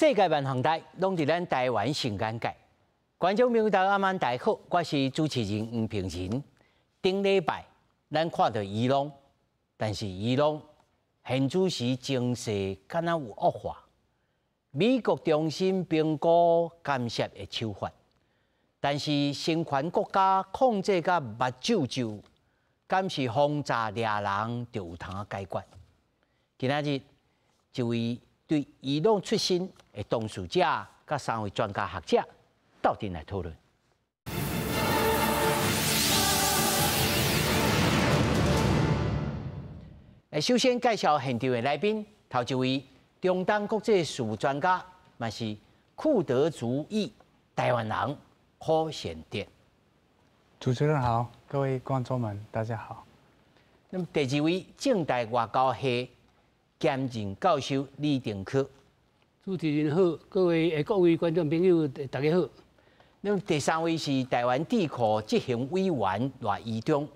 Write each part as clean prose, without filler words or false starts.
世界万航台拢伫咱台湾新眼界。观众朋友大家晚大家好，我是主持人黄平仁。顶礼拜咱看到伊朗，但是伊朗现主时情势敢若有恶化。美国中心评估干涉的手法，但是新权国家控制甲目睭睭，敢是轰炸掠人就有通解决？今仔日一位对伊朗出身的当事者，甲3位专家学者斗阵来讨论。首先介绍现场的来宾，头一位中东国际事务专家，嘛是库德族裔台湾人柯显典。主持人好，各位观众们，大家好。那么第二位政大外交系兼任教授李定科。主持人好，各位观众朋友，大家好。那么第三位是台湾智库执行委员赖宜中。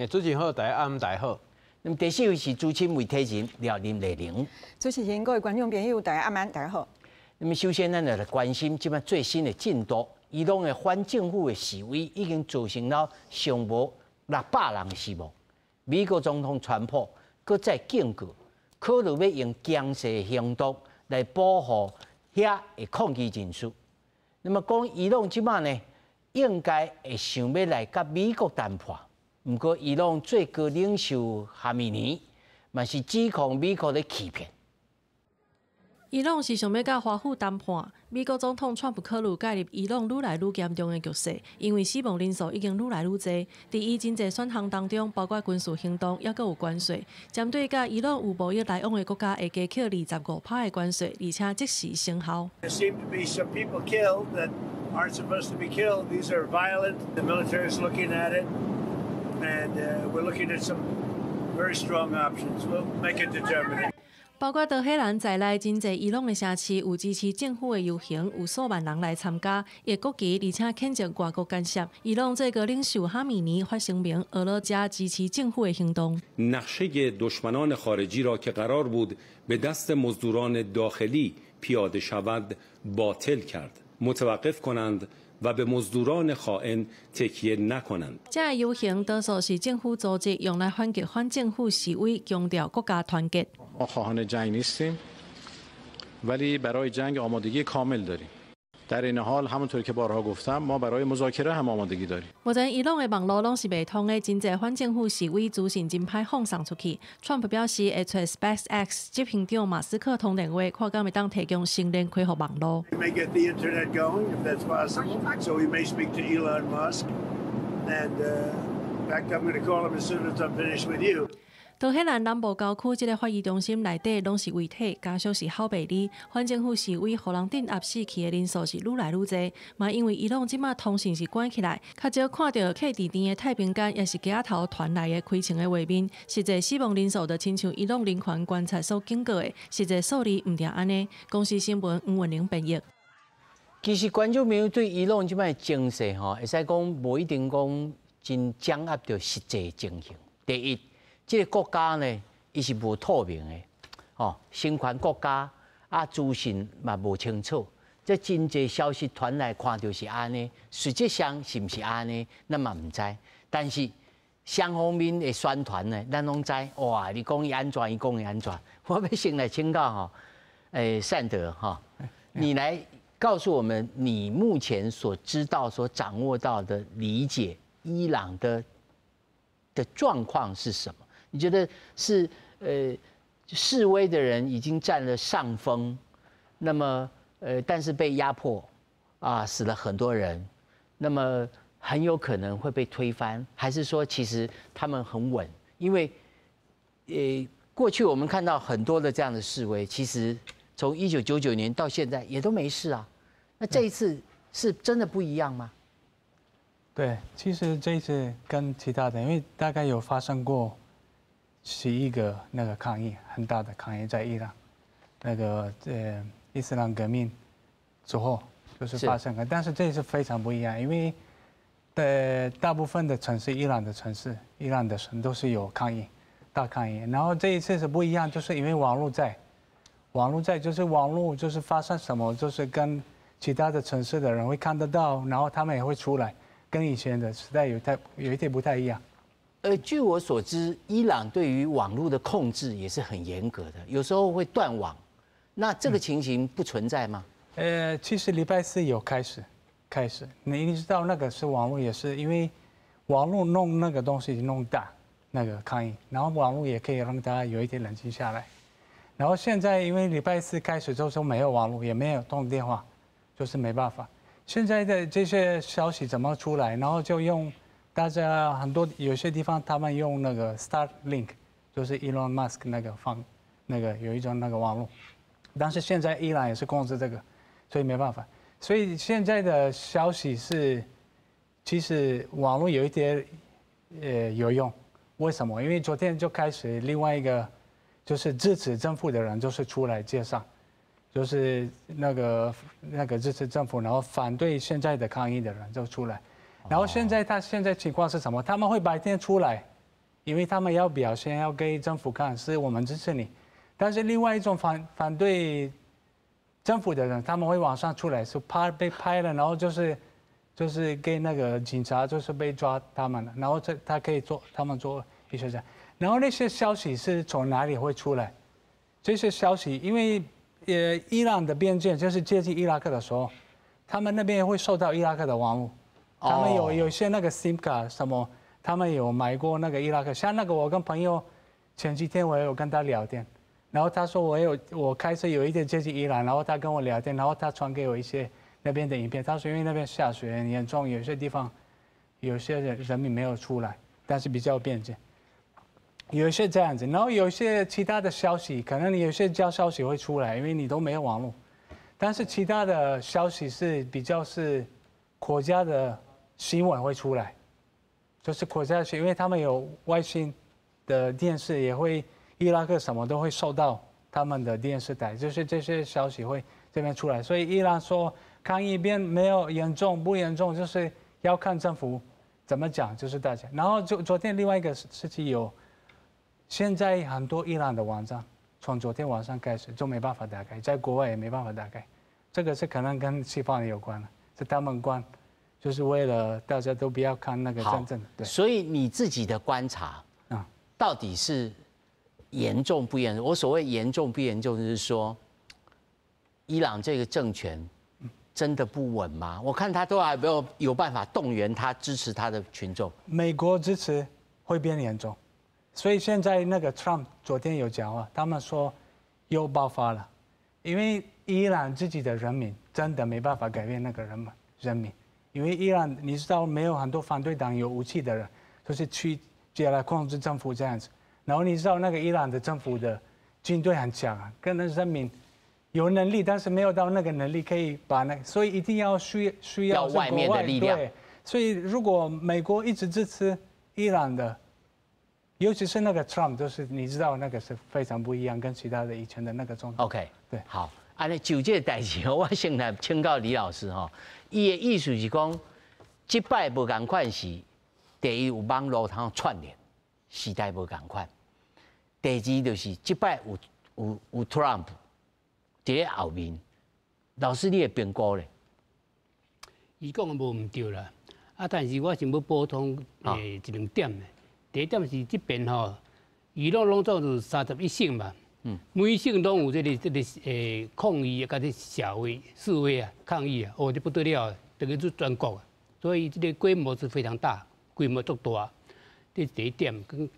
主持人好，大家暗大家好。那么第四位是资深媒体人廖林丽玲。主持人、各位观众朋友，大家晚大家好。那么首先，咱就来关心即摆最新的进度。伊朗的反政府的示威已经造成了上无600人死亡。美国总统川普搁再警告，考虑要用强势行动来保护遐的抗议人士。那么讲伊朗即摆呢，应该会想要来甲美国谈判。不过，伊朗最高领袖哈米尼嘛是指控美国咧欺骗。伊朗是想要甲华府谈判，美国总统川普考虑介入伊朗愈来愈严重的局势，因为死亡人数已经愈来愈多。伫伊真侪选项当中，包括军事行动，也阁有关税，针对甲伊朗有贸易来往的国家，会加扣25%的关税，而且即时生效。There seem to be some people killed that aren't supposed to be killed. These are violent. The military is looking at it, and we're looking at some very strong options. We'll make a determination. 包括德黑兰在内，真侪伊朗的城市有支持政府的游行，有数万人来参加，也国旗，而且谴责外国干涉。伊朗最高领袖哈米尼发声明，俄罗斯支持政府的行动。نقشه دشمنان خارجی را که قرار بود به دست مزدوران داخلی پیاده شود باطل کرد. متوقف کنند. و به مزدوران خائن تکیه نکنند. 这游行多数是政府组织，用来反击反政府示威，强调国家团结。ما خواهان جنگ نیستیم، ولی برای جنگ آمادگی کامل داریم. در این حال همونطور که بارها گفتم ما برای مذاکره هم آمادگی داریم. 目前伊朗的网络拢是未通的，真侪反政府示威资讯真歹放送出去。川普表示会找 SpaceX 执行长马斯克通电话，看敢会当提供新链开放网络。We may get the internet going if that's possible. So we may speak to Elon Musk, and in fact, I'm going to call him as soon as I'm finished with you. 德黑兰南部郊区这个发言中心内底拢是遗体，家属是好白里。反政府示威，互人镇压死去的人数是愈来愈多。嘛，因为伊朗即马通讯是关起来，较少看到客伫店的太平间，也是街头传来的开枪的画面。实际死亡人数就亲像伊朗人权观察所警告的，实际数字毋定安尼。公司新闻黄文玲编译。其实观众朋友对伊朗即摆情势吼，会使讲无一定讲真掌握到实际情形。第一。这个国家呢，伊是无透明的，哦，新权国家啊，资讯嘛无清楚，这真侪消息传来，看到是安尼，实际上是毋是安尼，咱嘛毋知。但是双方面的宣传呢，咱拢知。哇，你讲伊安全，伊讲伊安全。我要先来请教哈，善德哈，你来告诉我们，你目前所知道、所掌握到的理解伊朗的状况是什么？你觉得是示威的人已经占了上风，那么但是被压迫啊，死了很多人，那么很有可能会被推翻，还是说其实他们很稳？因为过去我们看到很多的这样的示威，其实从1999年到现在也都没事啊。那这一次是真的不一样吗？对，其实这一次跟其他的，因为大概有发生过11个那个抗议，很大的抗议在伊朗，那个伊斯兰革命之后就是发生了，但是这一次非常不一样，因为大部分的城市，伊朗的城市，伊朗的省都是有抗议，大抗议，然后这一次是不一样，就是因为网络在，网络在，就是网络就是发生什么，就是跟其他的城市的人会看得到，然后他们也会出来，跟以前的时代有一点不太一样。据我所知，伊朗对于网络的控制也是很严格的，有时候会断网。那这个情形不存在吗？其实礼拜四有开始，你知道那个是网络，也是因为网络弄那个东西弄大那个抗议，然后网络也可以让大家有一点冷静下来。然后现在因为礼拜四开始之后没有网络，也没有通电话，就是没办法。现在的这些消息怎么出来？然后就用大家很多有些地方他们用那个 Starlink， 就是 Elon Musk 那个有一种那个网络，但是现在伊朗也是控制这个，所以没办法。所以现在的消息是，其实网络有一点有用，为什么？因为昨天就开始另外一个。就是支持政府的人就是出来介绍，就是那个支持政府，然后反对现在的抗议的人就出来，然后现在情况是什么？他们会白天出来，因为他们要表现，要给政府看，是我们支持你。但是另外一种反对政府的人，他们会晚上出来，是怕被拍了，然后就是给那个警察就是被抓他们了，然后他们做一些这样。然后那些消息是从哪里会出来？这些消息，因为伊朗的边界就是接近伊拉克的时候，他们那边会受到伊拉克的网络，他们有一些那个 SIM 卡什么，他们有买过那个伊拉克。像那个我跟朋友前几天我也有跟他聊天，然后他说我开车有一点接近伊朗，然后他跟我聊天，然后他传给我一些那边的影片。他说因为那边下雪很严重，有些地方有些人民没有出来，但是比较边界。有一些这样子，然后有一些其他的消息，可能有些消息会出来，因为你都没有网络。但是其他的消息是比较是国家的新闻会出来，就是国家的新闻，因为他们有外星的电视，也会伊拉克什么都会受到他们的电视台，就是这些消息会这边出来。所以伊朗说抗议边没有严重不严重，就是要看政府怎么讲，就是大家。然后昨天另外一个事情有。现在很多伊朗的网站从昨天晚上开始就没办法打开，在国外也没办法打开，这个是可能跟西方有关的，是他们关，就是为了大家都不要看那个真正的。对。所以你自己的观察，到底是严重不严重？我所谓严重不严重，就是说，伊朗这个政权真的不稳吗？我看他都还没有办法动员他支持他的群众。美国支持会变严重。所以现在那个 Trump 昨天有讲话，他们说又爆发了，因为伊朗自己的人民真的没办法改变那个人民，因为伊朗你知道没有很多反对党有武器的人，就是去来控制政府这样子，然后你知道那个伊朗的政府的军队很强啊，跟那人民有能力，但是没有到那个能力可以把那个，所以一定要需要外面的力量。对，所以如果美国一直支持伊朗的。尤其是那个 Trump， 就是你知道那个是非常不一样，跟其他的以前的那个总统。OK， 对，好，安尼就这个代志，我先来请教李老师哈。伊的意思是讲，这摆无共款是，第一有网络通串联，时代无共款；第二就是这摆有 Trump 伫咧后面。老师，你的评估咧？伊讲无唔对啦，但是我想要补充一两点咧。第一点是这边吼，伊拢总是31省嘛，每省拢有这个抗议甲这社会示威啊、抗议啊，这不得了，这个是全国啊，所以这个规模是非常大，规模足大。这是第一点，跟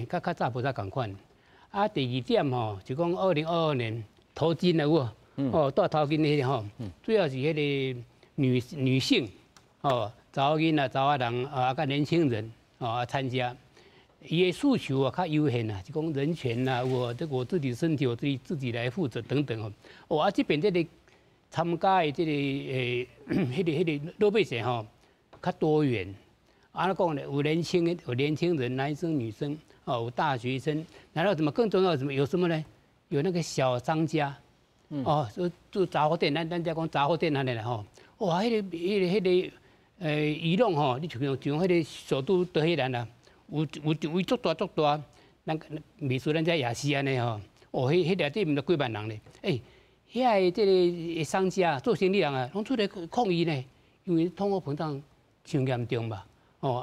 较早无啥共款。啊，第二点吼，就讲2022年头巾啊，有戴头巾那个吼，主要是迄个女性查某囡仔、查某人甲年轻人。参加，伊的诉求较优先啊，就讲人权呐，我自己身体我自己来负责等等哦。这边这个参加的这个迄个老百姓较多元。那讲呢，有年轻人，男生女生有大学生，然后更重要有什么呢？有那个小商家，做杂货店，咱家讲杂货店安尼啦哇，迄个。伊朗你像迄个首都德黑兰啦，有足大，咱秘书咱遮也是安尼哦，迄内底毋着几万人咧，遐个即个商家做生意人啊，拢出来抗议呢，因为通货膨胀伤严重嘛，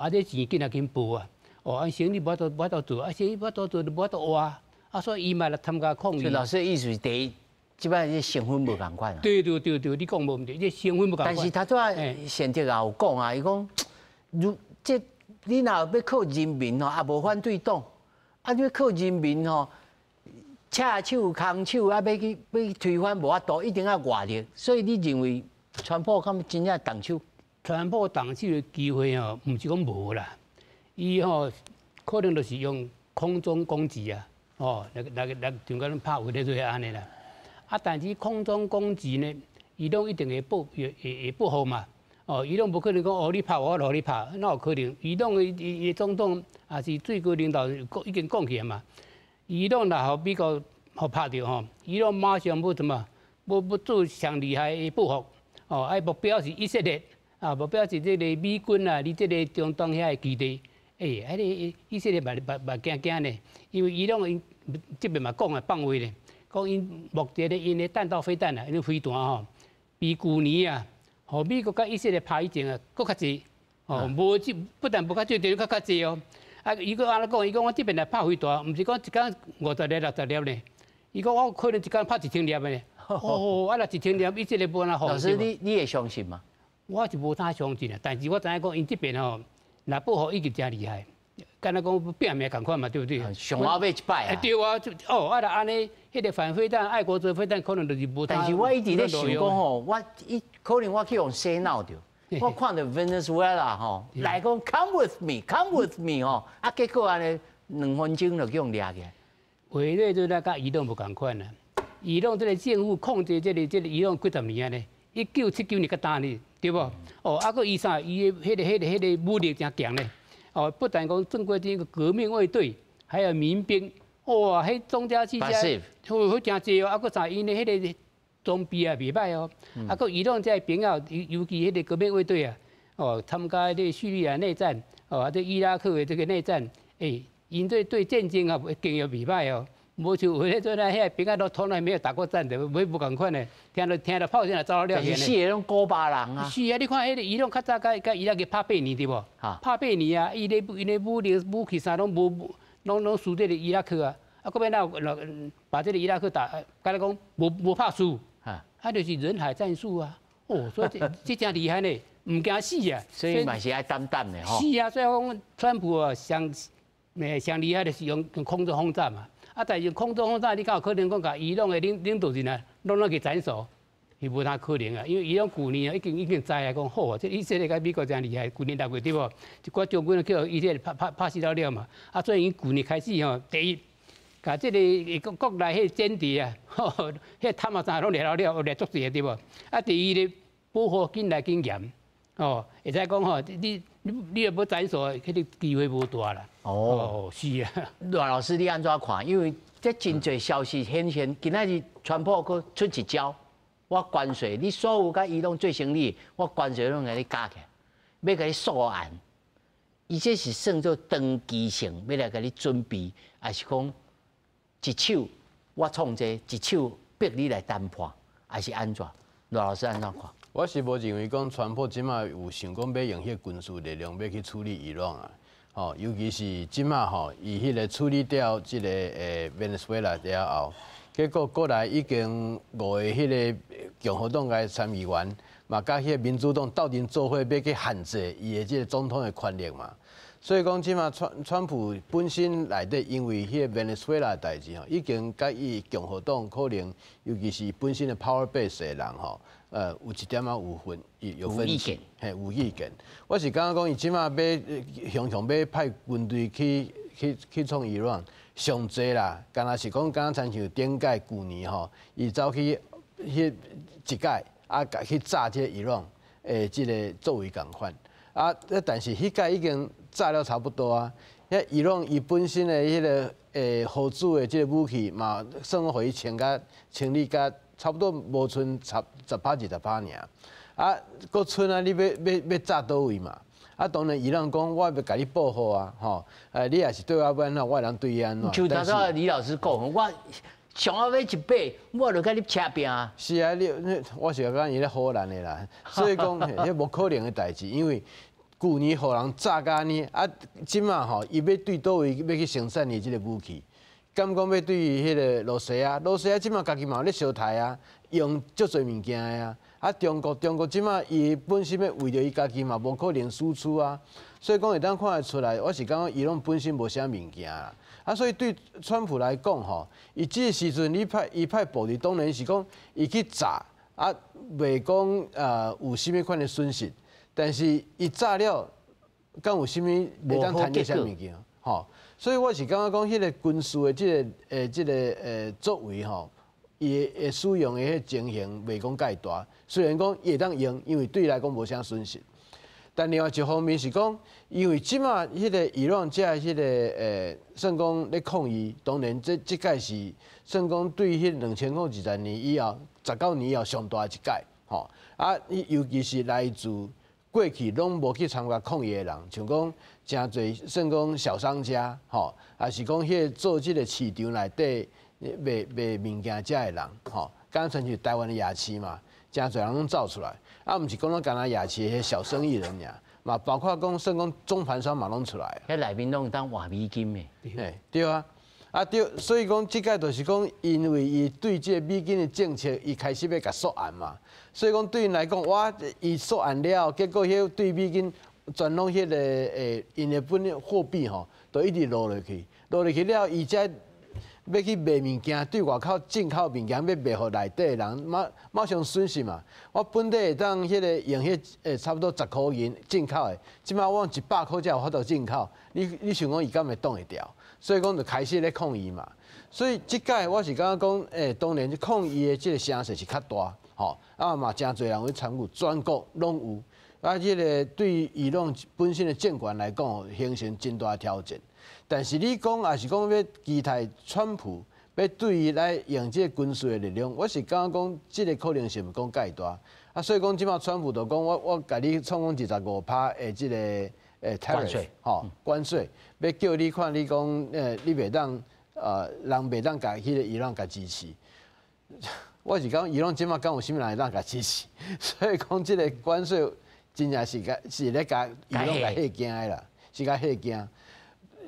这钱紧来紧报啊，生意无法度做，生意无法度做就无法度活所以伊嘛来参加抗议。所以老师的意思是第一，即摆这成分无共款啊。对，你讲无毋对，这成分无共款。但是他拄仔贤德也有讲啊，伊讲，这你若要靠人民也无反对党，你要靠人民赤手空手要去推翻无法度，一定要外力。所以你认为川普敢真正动手？川普动手的机会毋是讲无啦，伊可能就是用空中攻击啊，来像讲拍回咧做安尼啦。但是空中攻击呢，伊拢一定会报复嘛。伊拢无可能讲你拍我，你拍，哪有可能？伊拢伊总统也是最高领导已经讲起嘛。伊拢若互美国互拍着伊拢马上要什么？要做上厉害的报复目标是以色列目标是这个美军啊，你这个中东遐的基地，迄个以色列嘛惊呢，因为伊拢这边嘛讲啊放话咧，讲因目前咧因的弹道飞弹啊，因飞弹比去年啊，互美国甲以色列拍以前啊，搁较济无不但无较少，就较济伊个安尼讲，伊讲我这边来拍飞弹，毋是讲一天50粒、60粒呢。伊讲我可能一天拍1000粒的呢。若1000粒，以色列无安那好。老师，你会相信吗？我是无啥相信啊，但是我知影讲，因这边若保护已经真厉害，敢若讲拼命共款嘛，对不对？上后尾一摆啊。对啊，若安尼，迄个反飞弹、爱国者飞弹可能就是无。但是我一直咧想讲可能我去用洗脑着。我看到 Venezuela 来讲 come with me 结果安尼2分钟就叫人抓起来。为了做那甲伊朗无共款啊，伊朗这个政府控制这个伊朗几十年啊呢，1979年较大呢，对不？个伊迄个武力真强呢，不但讲正规这个革命卫队，还有民兵，哇，迄装甲汽车，好真济个啥因的迄个。装备啊，袂歹个伊朗这朋友，尤其迄个革命卫队啊，参加这叙利亚内战，这伊拉克的这个内战，因对战争啊经验袂歹无像有迄阵遐朋友都从来没有打过战的，无共款的，听到炮声就走了去。是迄种古巴人啊。是啊，你看迄个伊朗较早甲伊拉克拍8年对无？拍8年啊，伊的武器啥拢输这个伊拉克啊，搁要把这个伊拉克打，敢若讲无拍输。就是人海战术啊！所以这真厉害呢，唔惊死啊！所以嘛是爱担的是啊，所以讲川普啊，上厉害的是用空中轰炸嘛。但是空中轰炸，你敢有可能讲甲伊朗的领导人啊，拢去斩首？是无啥可能啊！因为伊朗去年已经知啊，讲好啊，这以色列甲美国真厉害，去年6月对无？一寡将军叫以色列拍死了嘛。所以因去年开始第一。甲这个国内迄间谍啊，迄探马啥拢掠足济对无？第二咧保护紧来紧严，会使讲你若要斩首，迄个机会无大啦。是啊。阮老师你安怎看？因为这真侪消息显现，今仔日川普佫出一招，我关税你所有甲伊拢做生意，我关税拢甲你加起来，要甲你锁案。伊这是算作长期性，要来甲你准备，还是讲？一手我创这，一手逼你来谈判，还是安怎？罗老师安怎看？我是无认为讲川普即马有想讲要用迄军事力量要去处理伊朗啊，尤其是即马伊迄个处理掉即个Venezuela 了后，结果国内已经5个迄个共和党嘅参议员嘛，甲迄个民主党斗阵做伙，要去限制伊的即个总统的权力嘛。所以讲，即马川普本身内底，因为迄个 Venezuela 代志已经甲伊共和党可能，尤其是本身的 power base 的人有一点有分歧，有意见。我是感觉讲，伊即马要派军队去创伊朗，上济啦，敢若是讲敢若亲像顶届去年伊走去迄一届去炸这个伊朗即个作为共款但是迄届已经。炸了差不多啊！遐伊朗伊本身的迄个核子的即个武器嘛，算互伊清理甲差不多无剩10%、20%尔。搁剩啊，你要炸倒位嘛？当然伊朗讲我要甲你保护啊，你也是对我安怎，我人对伊安怎。就他说李老师讲，我上要一百，我就跟你扯拼啊。是啊，我是讲伊咧唬咱的啦，所以讲迄无可能的代志，因为去年互人炸甲呢，啊，即马吼伊要对倒位要去生产伊即个武器，敢讲要对迄个罗西亚，罗西亚即马家己嘛有咧烧台啊，用足侪物件的啊。啊，中国即马伊本身要为着伊家己嘛，无可能输出啊，所以讲会当看得出来，我是感觉伊拢本身无啥物件啦。啊，所以对川普来讲吼，伊即个时阵伊派部队当然是讲伊去炸，啊，袂讲有啥物款的损失，但是伊炸了，敢有啥物袂当谈到啥物件？吼，所以我是感觉讲迄个军事的即个作为吼。伊会使用的迄情形袂讲介大，虽然讲伊会当用，因为对伊来讲无啥损失。但另外一方面是讲，因为即马迄个伊朗遮迄个算讲咧抗议，当然即届是算讲对迄2020年以后19年以后上大一届，吼啊，尤其是来自过去拢无去参加抗议的人，像讲真侪算讲小商家，吼，还是讲迄个做即个市场内底。卖物件遮的人，吼，刚像是台湾的夜市嘛，真侪人拢走出来，啊，毋是讲咱干那夜市迄小生意人尔，嘛，包括讲算讲中盘商嘛拢出来。迄内面拢当换美金的，对啊，啊对，所以讲即个就是讲，因为伊对即个美金的政策，伊开始要甲缩限嘛，所以讲对因来讲，哇，伊缩限了，结果迄对美金全拢迄个因的本货币吼，都一直落落去了，伊才。要去卖物件，对外口进口物件要卖互内底的人，马上损失嘛。我本地会当迄个用迄差不多10块银进口的，即摆我用100块才有法度进口。你想讲伊敢会挡会掉？所以讲就开始咧抗议嘛。所以即届我是感觉讲，当然抗议的即个声势是较大，吼啊嘛真侪人去参与，全国拢有。啊，即个对伊朗本身的政权来讲，形成真大挑战。但是你讲也是讲要期待川普要对伊来用这个军事的力量，我是感觉讲这个可能性唔讲介大。啊，所以讲即马川普就讲我甲你创讲25%的这个关税，吼关税，要叫你看你讲你袂当人袂当甲迄个伊朗甲支持。我是讲伊朗即马敢有啥物人会当甲支持？所以讲这个关税真正是咧甲伊朗甲吓惊的啦，是甲吓惊。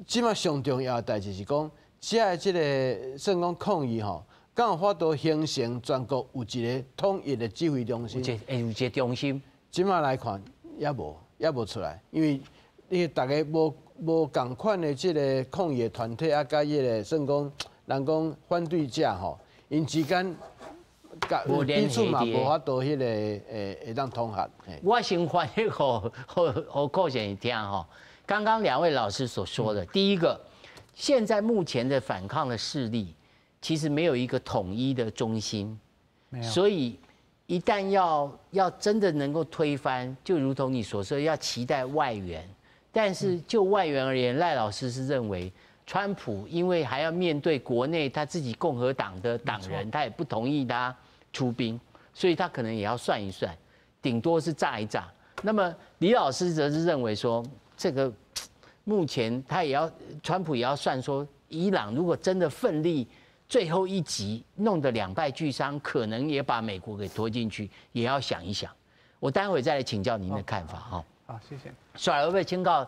即马上重要的代志是讲，即个算讲抗议吼，敢有法度形成全国有一个统一的指挥中心？有一个中心。即马来看也无出来，因为你大家无共款的即个抗议的团体啊，甲迄个算讲人讲反对者吼，因之间彼此嘛无法度迄个会当统合。我先翻译互寇先生听吼。刚刚2位老师所说的，第一个，现在目前的反抗的势力，其实没有一个统一的中心，所以一旦要真的能够推翻，就如同你所说，要期待外援。但是就外援而言，赖老师是认为，川普因为还要面对国内他自己共和党的党人，他也不同意他出兵，所以他可能也要算一算，顶多是炸一炸。那么李老师则是认为说，这个目前他也要，川普也要算说，伊朗如果真的奋力最后一击弄得2败俱伤，可能也把美国给拖进去，也要想一想。我待会再来请教您的看法哈。好，谢谢。甩会不会请教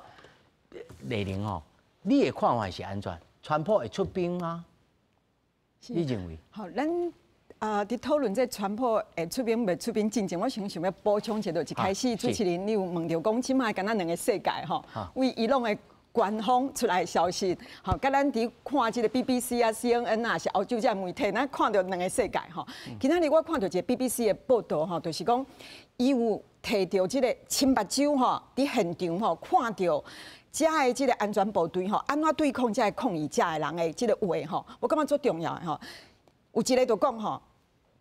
雷凌哦？你的看法是安怎？川普会出兵吗？你认为？好，咱伫讨论这川普会出兵袂出兵进前，我想要补充一个，一开始主持人你有问到讲，即卖敢若2个世界吼，为伊朗的官方出来的消息，吼，甲咱伫看即个 BBC 啊、CNN 啊，是欧洲这媒体，咱看到2个世界吼。今仔日我看到一个 BBC 的报道吼，就是讲伊有摕到即个青目睭吼，伫现场吼看到遮的即个安全部队吼，安怎对抗遮个抗议遮的人的即个话吼，我感觉最重要的吼，有一个就讲吼。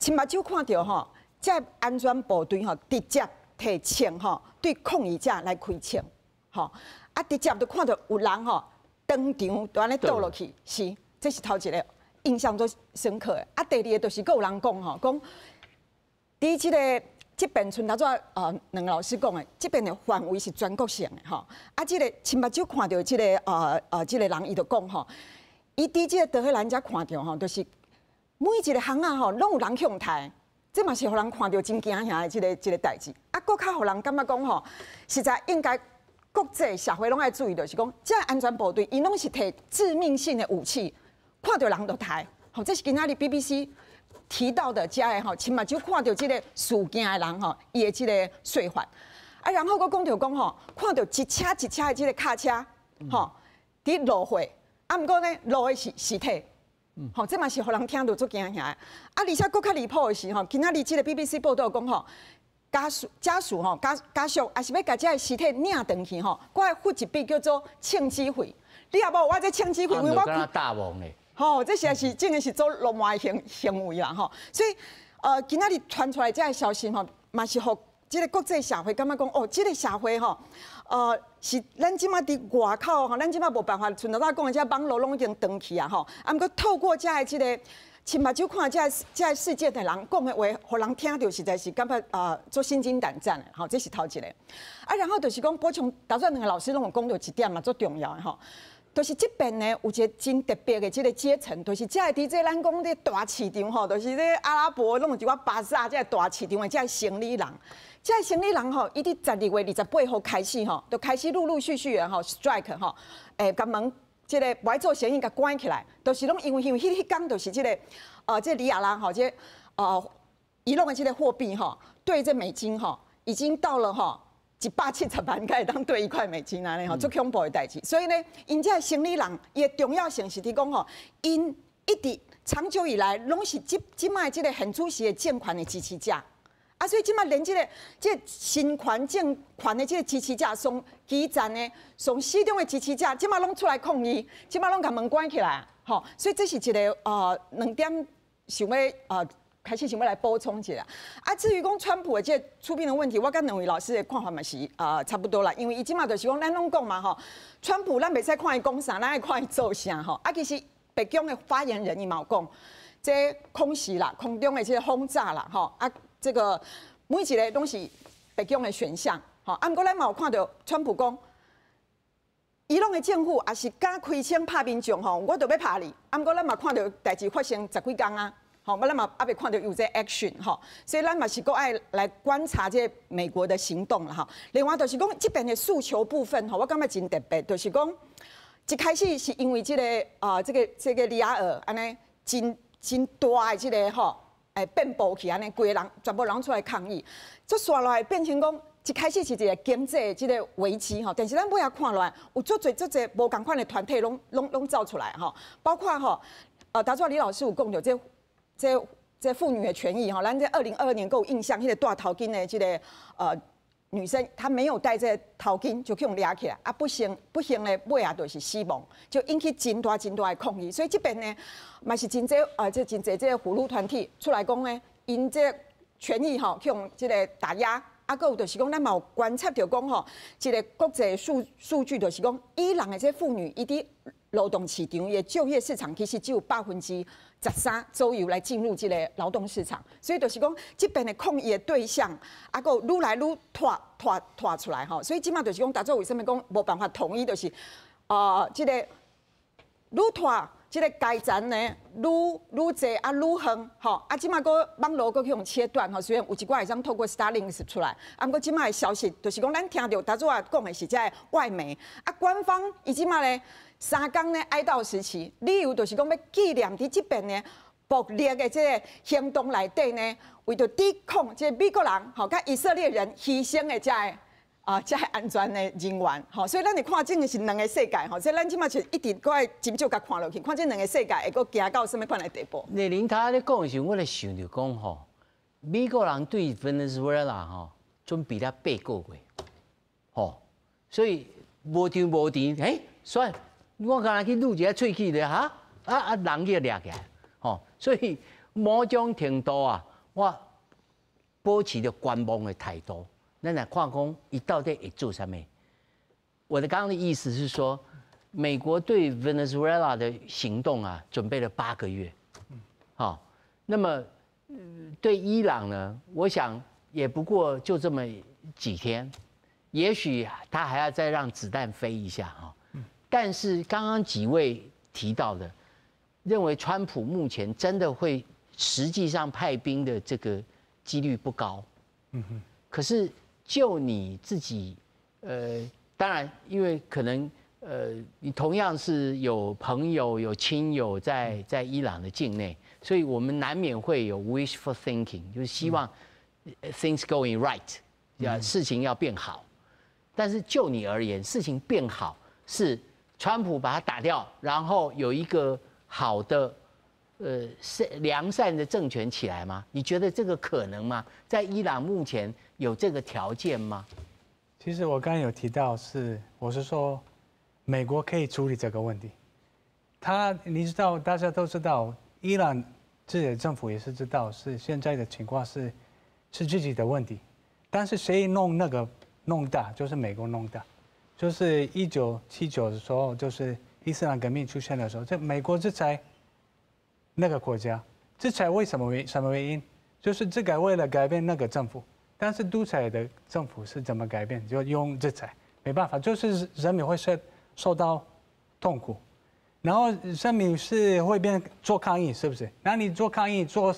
亲目睭看到吼，这安全部队吼直接摕枪吼对抗议者来开枪，吼啊直接就看到有人吼当场就安尼倒落去，是这是头一个印象最深刻的。啊，第二个就是有人讲吼，讲伫这边像头先2个老师讲的，这边的范围是全国性的吼。啊，这个亲目睭看到这个这个人伊就讲吼，伊伫这个德黑兰遮看到吼，就是。每一个行啊吼，拢有人去用台，这嘛是互人看到真惊吓的这个代志。啊，搁较互人感觉讲吼，实在应该国际社会拢爱注意，就是讲，这安全部队因拢是摕致命性的武器，看到人就台。吼，这是今仔日 BBC 提到的，遮个吼，亲目睭看到这个事件的人吼，伊的这个说法。啊，然后佫讲到讲吼，看到一车一车的这个卡车，吼，伫路会，啊，毋过呢，路的是尸体。吼，这嘛是互人听到足惊吓。啊，而且佫较离谱的是吼，今仔日这个 BBC 报道讲吼，家属吼家属也是要甲这个尸体领回去吼，我还付一笔叫做庆机费。你也无我这庆机费，因为我大王嘞。吼，这实是真的是做落卖行为啦吼。所以今仔日传出来这个消息吼，嘛是互这个国际社会感觉讲哦，这个社会吼。是咱即马伫外口吼，咱即马无办法，像头仔讲的，这网络拢已经断去啊吼。啊，毋过透过这个亲目睭看这个事件的人讲的话，互人听到实在是感觉做心惊胆战的吼，这是头一个。啊，然后就是讲补充，头先两个老师拢有讲到一点嘛，最重要的吼，就是这边呢有一个真特别的这个阶层，就是这伫这咱讲的大市场吼，就是这阿拉伯拢有一寡巴萨这大市场的这生理人。这个生理人吼，伊伫12月28号开始吼，就开始陆陆续续的吼 strike 吼，甲门这个不爱做生意甲关起来，都是拢因为迄天就是这个这里亚拉吼，这伊弄的这个货币吼，对这美金吼，已经到了吼170万，才会当兑1块美金安尼吼，足恐怖的代志。所以呢，因这生理人伊的重要性是伫讲吼，因一直长久以来拢是即卖这个很主席的建款的支持者。啊，所以即马连这个新权政权的这个支持者，从基站呢，从西中的支持者，即马拢出来抗议，即马拢甲门关起来，吼，所以这是一个2点想要开始想要来补充一下。啊，至于讲川普的这出兵的问题，我跟两位老师的看法嘛是差不多啦，因为伊即马就是讲咱拢讲嘛吼，川普咱袂使看伊讲啥，咱爱看伊做啥吼。啊，其实白宫的发言人伊嘛有讲，这空袭啦、空中的这个轰炸啦，吼啊。这个每一个拢是白宫的选项，吼。啊，毋过咱嘛有看到川普讲，伊朗的政府也是敢开枪拍民众，吼，我就要拍你。啊，毋过咱嘛看到代志发生10几天啊，吼，咱嘛还未看到有这 action， 吼。所以咱嘛是搁爱来观察这美国的行动啦，吼。另外就是讲这边的诉求部分，吼，我感觉真特别，就是讲一开始是因为这个里亚尔安尼真大的这个吼。遍布去安尼，规个人全部人出来抗议，这刷落来变成讲一开始是一个经济这个危机吼，但是咱尾仔看落来，有足侪无共款的团体拢走出来吼，包括吼当初李老师有讲到这妇女的权益吼，咱在2022年够有印象，迄个戴头巾的这个女生她没有戴这头巾就去用抓起来，啊不行咧，尾啊就是死亡，就引起真大的抗议。所以这边呢，嘛是真侪真侪这个妇女团体出来讲呢，因这权益吼去用这个打压，啊，还有就是讲咱嘛有观察到讲吼，这个国际数据就是讲，伊朗的这妇女伊伫劳动市场也就业市场其实只有13%左右来进入这个劳动市场，所以就是讲这边的抗议的对象，啊个愈来愈拖出来吼，所以即马就是讲，大家为什么讲无办法统一，就是这个愈拖，这个阶层呢愈济啊愈远吼，啊即马个网络个去用切断吼，虽然有一寡会当透过 Starlink 出来，啊不过即马的消息就是讲，咱听到大家讲的是这个外媒，啊官方伊即马咧。3天呢哀悼时期，理由就是讲要纪念伫这边呢暴力的这个行动内底呢，为着抵抗这美国人吼，甲以色列人牺牲的这安全的人员吼，所以咱会看真的是两个世界吼，所以咱即马就一直搁爱斟酌甲看落去，看这两个世界会搁行到什么款的地步。那林他咧讲的时候，我咧想着讲吼，美国人对 Venezuela 吼准备了8个月，吼，所以无甜，算。我刚才去录一个喙齿咧，人去掠起来，吼，所以某种程度啊，我保持着观望的态度。咱来看讲，伊到底会做啥物？我的刚刚的意思是说，美国对 Venezuela 的行动啊，准备了8个月，好，那么对伊朗呢，我想也不过就这么几天，也许他还要再让子弹飞一下哈。但是刚刚几位提到的，认为川普目前真的会实际上派兵的这个几率不高。可是就你自己，当然因为可能你同样是有朋友有亲友在伊朗的境内，所以我们难免会有 wishful thinking， 就是希望 things going right， 事情要变好。但是就你而言，事情变好是川普把他打掉，然后有一个好的良善的政权起来吗？你觉得这个可能吗？在伊朗目前有这个条件吗？其实我刚刚有提到我是说，美国可以处理这个问题。你知道，大家都知道，伊朗自己的政府也是知道，是现在的情况是自己的问题，但是谁弄大，就是美国弄大，就是1979的时候，就是伊斯兰革命出现的时候，这美国制裁那个国家，制裁为什么原因？就是这个为了改变那个政府，但是独裁的政府是怎么改变？就用制裁，没办法，就是人民会受到痛苦，然后人民是会做抗议，是不是？那你做抗议，做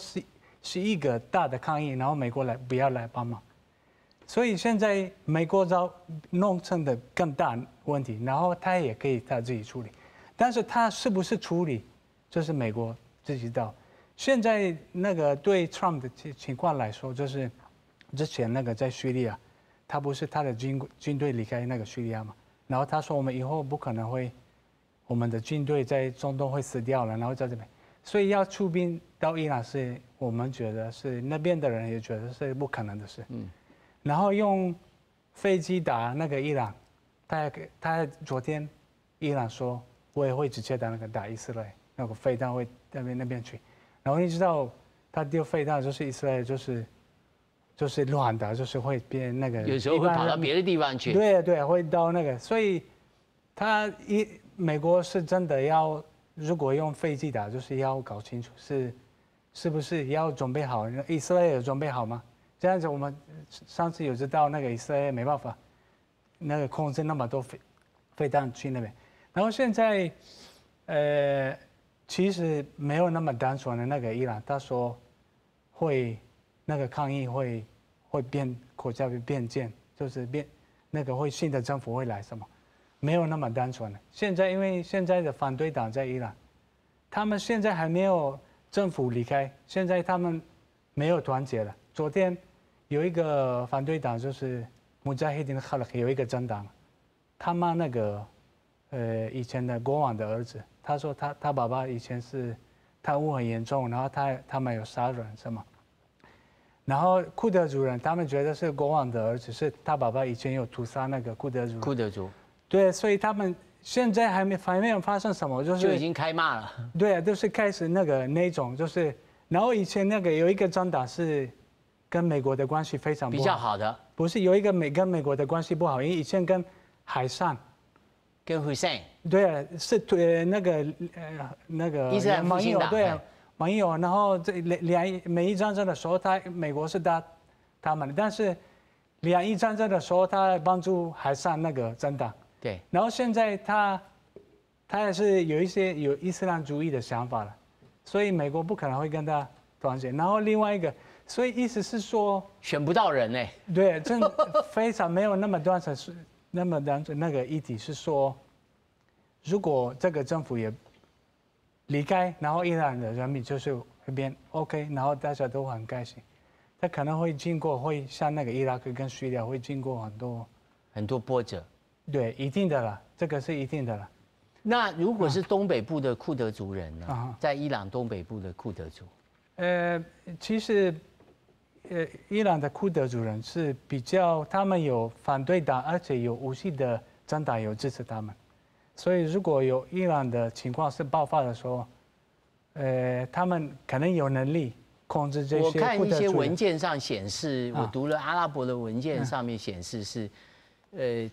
11个大的抗议，然后美国不要来帮忙。所以现在美国弄成的更大问题，然后他也可以他自己处理，但是他是不是处理，这是美国自己知道。现在那个对 Trump 的情况来说，就是之前那个在叙利亚，他不是他的军队离开那个叙利亚嘛，然后他说我们以后不可能会，我们的军队在中东会死掉了，然后在这边，所以要出兵到伊朗是我们觉得是那边的人也觉得是不可能的事。然后用飞机打那个伊朗，他昨天伊朗说我也会直接打以色列，那个飞弹会那边去，然后你知道他丢飞弹就是以色列就是乱的，就是会变那个，有时候会跑到别的地方去。对，会到那个，所以美国是真的要如果用飞机打，就是要搞清楚是不是要准备好，以色列有准备好吗？这样子，我们上次有知道那个以色列没办法，那个控制那么多飞弹去那边，然后现在，其实没有那么单纯的那个伊朗，他说那个抗议会国家变迁，就是那个新的政府会来什么，没有那么单纯的。现在因为现在的反对党在伊朗，他们现在还没有政府离开，现在他们没有团结了。昨天有一个反对党，就是穆加希丁哈勒有一个政党，他骂那个以前的国王的儿子，他说他爸爸以前是贪污很严重，然后他们有杀人什么，然后库德族人他们觉得是国王的儿子，是他爸爸以前有屠杀那个库德族，对，所以他们现在还没有发生什么，就已经开骂了，对，就是开始那种就是，然后以前那个有一个政党是跟美国的关系非常不好，比较好的，不是有一个跟美国的关系不好，因为以前跟海珊，跟 Hussein， 对，是那个伊斯兰复兴党，对，盟友，然后美伊战争的时候，美国是他们，但是两伊战争的时候，他帮助海珊那个政党，对，然后现在他也是有一些有伊斯兰主义的想法了，所以美国不可能会跟他团结。然后另外一个，所以意思是说选不到人呢。对，真非常没有那么单纯，那个议题是说，如果这个政府也离开，然后伊朗的人民就是会变 OK， 然后大家都很开心，他可能会像那个伊拉克跟叙利亚会经过很多波折。对，一定的啦，这个是一定的啦。那如果是东北部的库德族人呢？在伊朗东北部的库德族，其实，伊朗的库德族人是比较，他们有反对党，而且有武器的政党有支持他们，所以如果有伊朗的情况是爆发的时候，他们可能有能力控制这些。我看一些文件上显示，我读了阿拉伯的文件上面显示是。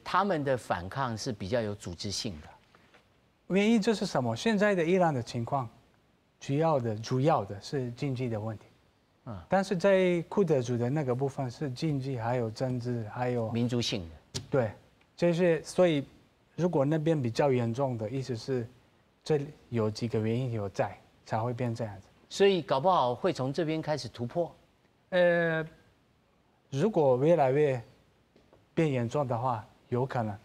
他们的反抗是比较有组织性的，原因就是什么？现在的伊朗的情况，主要的是经济的问题，但是在库德族的那个部分是经济，还有政治，还有民族性的。对，这些，所以如果那边比较严重的意思是，这有几个原因有在，才会变这样子。所以搞不好会从这边开始突破。如果越来越变严重的话，有可能，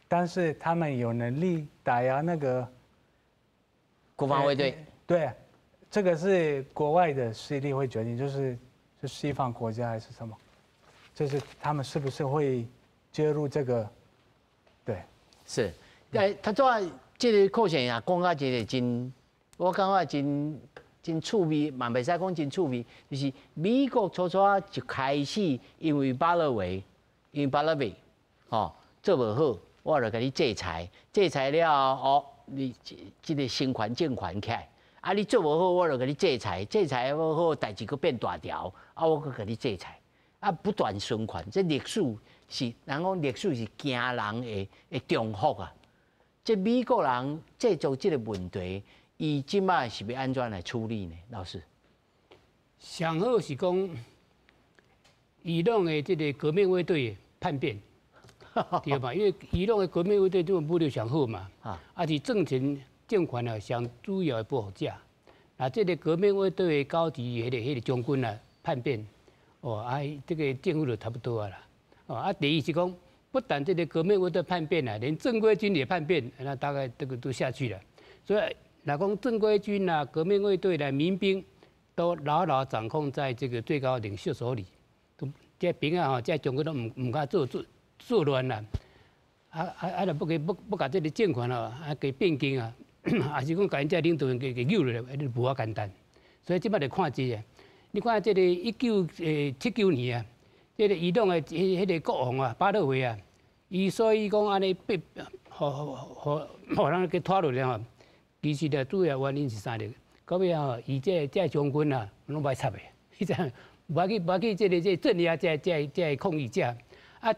但是他们有能力打压那个国防卫队。对，这个是国外的势力会决定，是西方国家还是什么，就是他们是不是会介入这个？对，是。他做这个课程也讲到一个真，我感觉真趣味，嘛袂使讲真趣味，就是美国初就开始因为巴勒维，做不好，我就给你制裁，制裁了哦，你这个新权政权起来，啊你做不好，我就给你制裁，制裁不好，代志佫变大条，啊我佫给你制裁，啊不断循环，这历史是人讲历史是惊人的重复啊，这美国人制造这个问题。伊即摆是要安怎来处理呢？老师，上好是讲伊朗的这个革命卫队叛变，对吧？因为伊朗的革命卫队这种武力上好嘛，是政权上主要的保护者。那这个革命卫队的高级迄个将军啊叛变，这个政府就差不多啦。第一是讲，不但这个革命卫队叛变啊，连正规军也叛变，那大概这个都下去了。所以，来讲正规军啊、革命卫队啦、民兵，都牢牢掌控在这个最高领袖手里。这兵啊，这将军都唔敢作乱啦。就不甲这个政权给变更啊，还是讲甲因这领导人给扭落来，无遐简单。所以即摆就看这个，你看这个1979年啊，这个伊朗的迄个国王啊，巴勒维啊，伊所以讲安尼被互人给拖落来吼。其实咧，主要原因是啥咧？到尾吼，伊这将军啊，拢歹插的，迄阵无去这个镇压这抗议者。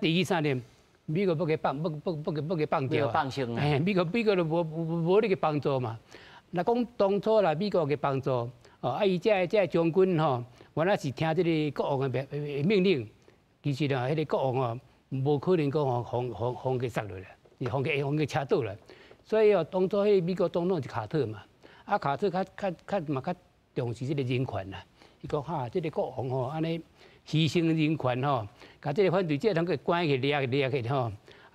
第二啥咧？美国不给放掉，放生啊！美国就无你个帮助嘛。若讲当初啦，美国给帮助，伊这将军吼，原来是听这个国王的命令，其实啦，迄个国王哦，无可能讲互给杀落来，互给掐倒了。所以当初迄美国总统是卡特嘛，卡特较重视这个人权啦。伊讲这个国王吼，安尼牺牲人权吼，甲这个反对者通给关起掠起吼。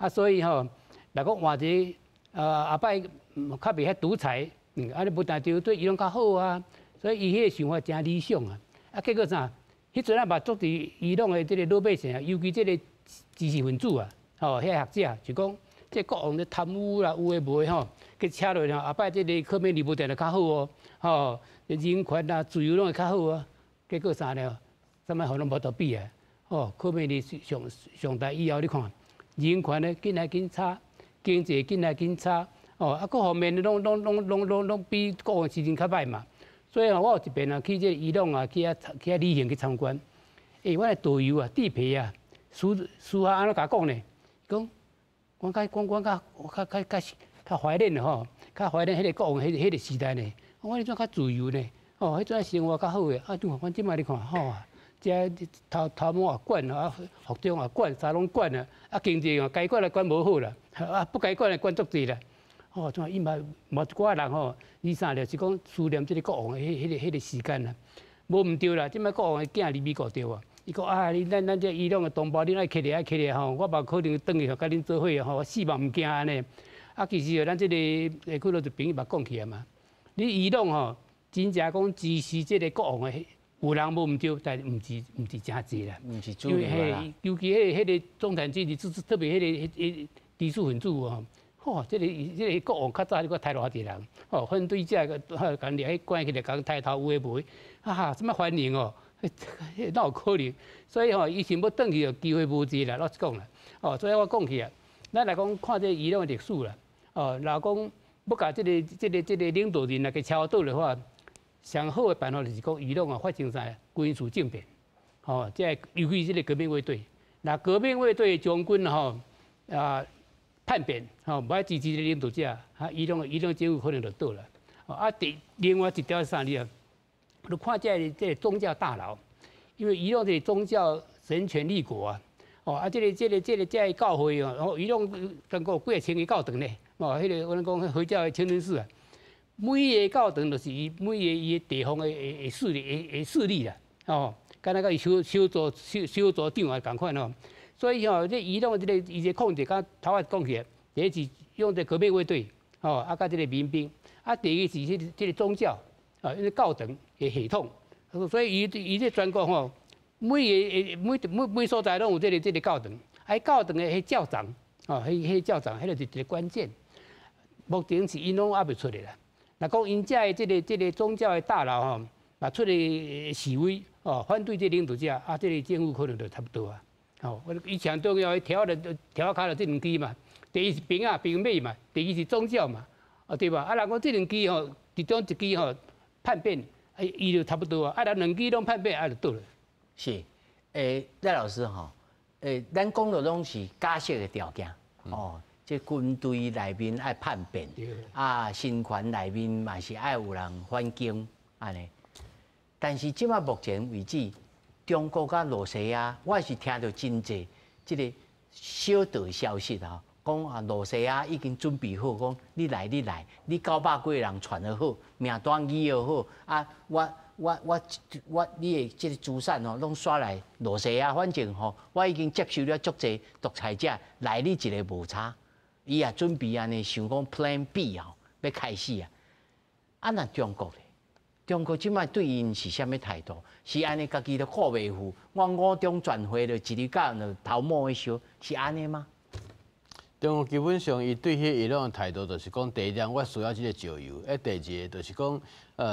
所以吼，来讲换一个后摆较袂遐独裁，安尼不但对伊朗较好啊，所以伊迄个想法真理想啊。结果啥？迄阵嘛，足伫伊朗的这个老百姓啊，尤其这个知识分子啊，遐学者就讲。这国王咧贪污啦，有诶无诶吼，去扯落后摆这个科梅利部队就较好哦，人权啊、自由拢会较好啊。结果啥咧？啥物互拢无得比啊！科梅利上台以后，你看人权咧紧来紧差，经济紧来紧差，各方面拢比国王时阵较歹嘛。所以我有一遍去这伊朗啊，去旅行去参观，我的导游啊、地陪啊，私下安怎甲讲呢？讲。我较怀念吼，较怀念迄个国王迄个时代呢。我迄阵较自由呢，迄阵生活较好诶。阮即摆你看这头毛也管服装也管，啥拢管啊。经济该管管无好啦，不该管管足济啦。怎伊嘛无一寡人是讲思念即个国王迄个时间啦。无毋对啦，即摆国王囝离美国对啊。伊讲咱这伊朗的同胞，恁爱起来吼，我嘛可能转去甲恁做伙吼，死嘛毋惊安尼。其实咱这个几落就朋友嘛讲起来嘛，你伊朗吼，真正讲支持这个国王的，有人无毋对，但毋是真济啦。毋是主流啦。尤其迄个中产阶级，特别迄个低数分子哦，这个国王较早迄个太偌济人，反对者甲掠去关起来，甲抬头有诶无诶，什么欢迎哦。哪有可能？所以伊想要转去，机会无济啦。老实讲啦，所以我讲起啊，咱来讲看这伊朗的历史啦，若讲要甲这个领导人来给敲倒的话，上好的办法就是讲伊朗发生啥军事政变，这尤其这个革命卫队，那革命卫队将军叛变，无爱支持这个领导者，伊朗政府可能就倒了。另外一条是啥呢？你看这个宗教大佬，因为伊朗这宗教神权立国啊，这个教会伊朗总共几个千个教堂呢，迄个我讲回教的清真寺啊，每个教堂就是伊每个伊个地方的势力啦，哦，敢若甲伊小组长啊共款哦。所以吼，这伊朗这个伊个控制，甲头仔讲起来，第一是用这革命卫队，哦，啊，甲这个民兵，啊，第二是这个宗教，啊，因为教堂的系统，所以伊这全国吼，每所在拢有这个教堂，啊，教堂的迄教长，哦，迄教长，迄就是一个关键。目前是因拢还袂出来啦。若讲因遮的这个宗教的大佬吼，若出来示威，哦，反对这领导者，啊，这个政府可能就差不多啊。哦，以前重要的条卡了这两支嘛，第一是兵啊兵马嘛，第二是宗教嘛，啊对吧？啊，人讲这两支吼，其中一支吼叛变，伊就差不多啊，啊，人两支拢叛变，啊就倒了。是，赖老师吼，咱讲的拢是假设的条件，哦，即军队内面爱叛变，啊，新权内面嘛是爱有人反攻，安尼。但是即马目前为止，中国甲罗西亚，我也是听到真济即个小道消息啊，讲啊罗西亚已经准备好，讲你来，你900几个人传得好，名单记又好，啊，我你的即个资产哦，拢刷来罗西亚，反正吼，我已经接受了足济独裁者来你一个无差，伊也准备安尼想讲 Plan B 哦，要开始啊，啊那中国咧？中国即摆对因是啥物态度？是安尼家己都顾袂赴，我5中全会就一日到就头毛去烧，是安尼吗？中国基本上伊对迄伊朗的态度，就是讲第一点，我需要即个石油；第二个就是讲，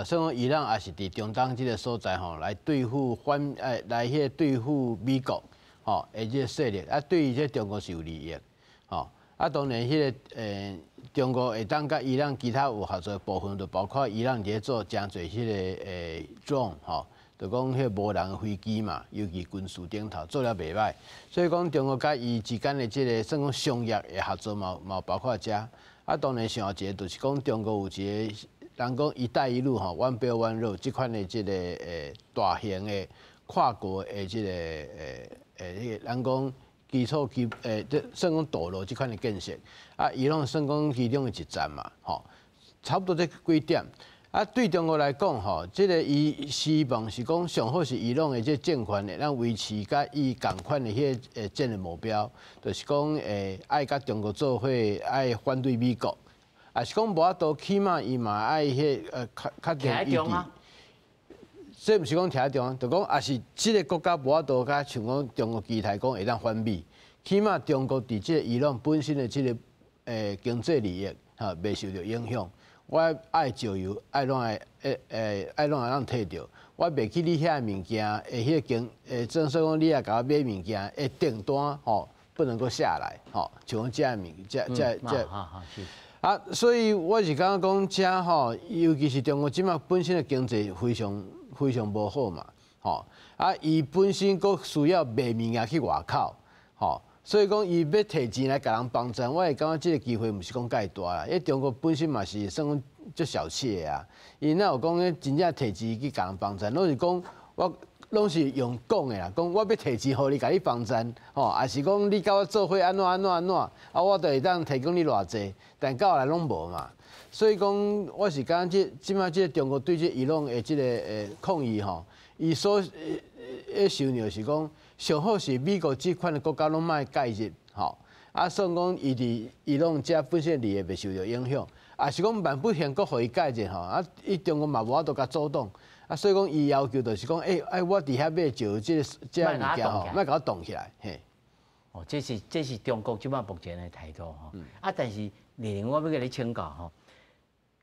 算讲伊朗也是伫中东即个所在吼，来对付来迄对付美国吼，即个势力啊，对于这中国是有利益吼。啊，当然迄个中国会当甲伊朗其他有合作的部分，就包括伊朗伫做真侪迄个drone 吼，就讲迄无人的飞机嘛，尤其军事顶头做了袂歹，所以讲中国甲伊之间的即个算讲商业的合作嘛包括遮。啊，当然上一个就是讲中国有一个人讲一带一路吼 ，One Belt One Road 即款的即个大型的跨国的即个迄个人讲。基础即算讲道路即款的建设，啊，伊拢算讲其中的一站嘛，吼，差不多这几点。啊，对中国来讲，吼，即个伊希望是讲上好是伊朗的这政权会咱维持甲伊共款的迄个战略目标，就是讲爱甲中国做伙，爱反对美国，啊是讲无法度，起码伊嘛爱迄较定意志。这毋是讲听中，就讲也是即个国家无法度，甲像讲中国期待讲会当反美，起码中国伫即个伊朗本身的即个经济利益哈，袂受到影响。我爱石油，爱拢会让摕着。我袂去你遐物件，迄个经正说讲你也甲我买物件，订单吼不能够下来，吼，像讲啊，所以我是感觉讲遮吼，尤其是中国即马本身的经济非常无好嘛，吼啊，伊本身佫需要卖物件去外口，吼，所以讲伊要摕钱来甲人帮衬，我会感觉即个机会毋是讲介大啦，因为中国本身嘛是算讲足小气的啊，伊哪有讲真正摕钱去甲人帮衬，拢是讲我拢是用讲的啦，讲我要摕钱互你，甲你帮衬，吼，也是讲你甲我做伙安怎，啊，我就会当提供你偌济，但到后来拢无嘛。所以讲，我是感觉即摆即个中国对即伊朗的即个抗议吼，伊所受到是讲，上好是美国即款的国家拢莫介入吼，啊，算讲伊伫伊朗遮本身利益袂受到影响，啊是讲万不幸搁互伊介入吼，啊，伊中国嘛无法度甲阻挡，啊，所以讲伊要求就是讲，我伫遐买就即个遮物件吼，莫甲我动起来，嘿。哦，这是中国即摆目前的态度吼，啊，但是丽玲，我要甲你请教吼。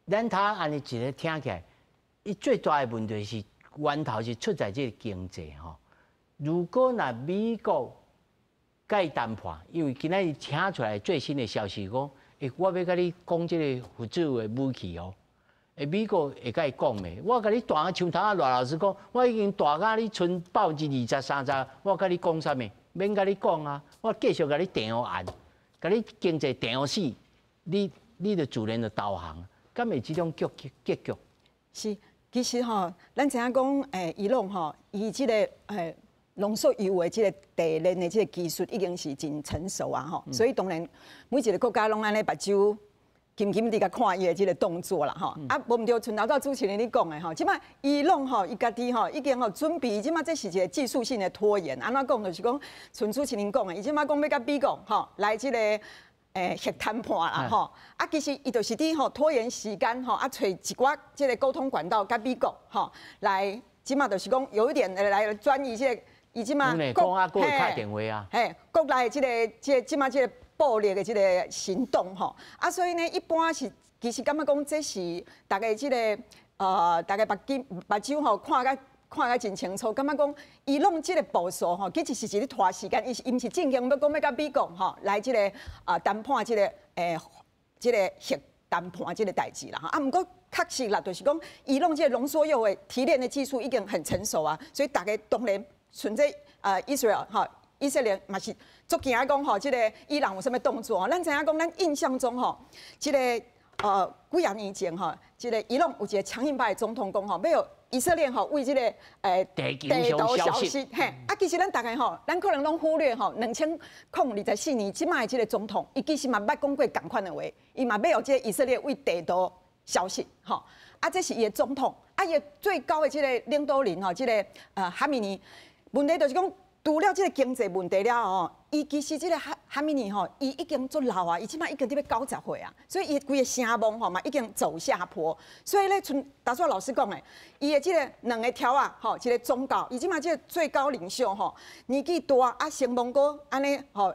咱他安尼一个听起来，伊最大的问题是源头是出在这个经济吼。如果若美国甲伊谈判，因为今仔日听出来最新的消息讲，我要甲你讲这个核子的武器哦，美国会甲伊讲未？我甲你大像头仔老师讲，我已经大甲你剩20%、30%，我甲你讲啥物？免甲你讲啊，我继续甲你定案，甲你经济定死，你的自然就投降。敢会即种结局？是，其实吼，咱知影讲，伊朗吼，伊即个浓缩铀的即个提炼的即个技术已经是真成熟啊吼，所以当然每一个国家拢安尼目睭紧紧地甲看伊的这个动作啦，吼，啊，无毋对，像头早主持人你讲的吼，即摆伊拢吼，伊家己吼已经吼准备，即摆这是一个技术性的拖延，安怎讲就是讲，像主持人讲的，伊即摆讲要甲美国吼来这个协谈判啦，吼，啊，其实伊就是伫吼拖延时间吼，啊，找一寡这个沟通管道甲美国吼来，即摆就是讲有一点来转移这个，伊即摆讲啊，个打电话啊，国内即摆这个。暴力的这个行动吼，啊，所以呢，一般是其实感觉讲这是大家这个大家目睭吼看甲真清楚，感觉讲伊弄这个步数吼，其实是咧拖时间，伊毋是正经要讲要甲美国吼来这个谈判这个这个核谈判这个代志啦，啊，毋过确实啦，就是讲伊弄这个浓缩铀的提炼的技术已经很成熟啊，所以大家当然存在Israel 哈。以色列嘛是足惊讲吼，即个伊朗有啥物动作？咱知影讲，咱印象中吼，即个几啊年前吼，即个伊朗有一个强硬派的总统讲吼，要有以色列吼为即个地球消息，嘿，啊，其实咱大概吼，咱可能拢忽略吼，2024年即卖即个总统，伊其实嘛捌讲过同款的话，伊嘛要有即个以色列为地图消息，吼，啊，这是伊的总统，啊，伊最高的即个领导人吼，即个哈米尼，问题就是讲。除了这个经济问题了哦，伊其实这个哈米尼吼，伊已经足老啊，伊即摆已经伫要90岁啊，所以伊规个声望吼嘛已经走下坡。所以咧，像达叔老师讲的，伊的这个两个条啊，吼，一个宗教，伊即摆这个最高领袖吼，年纪大啊，声望高，安尼吼，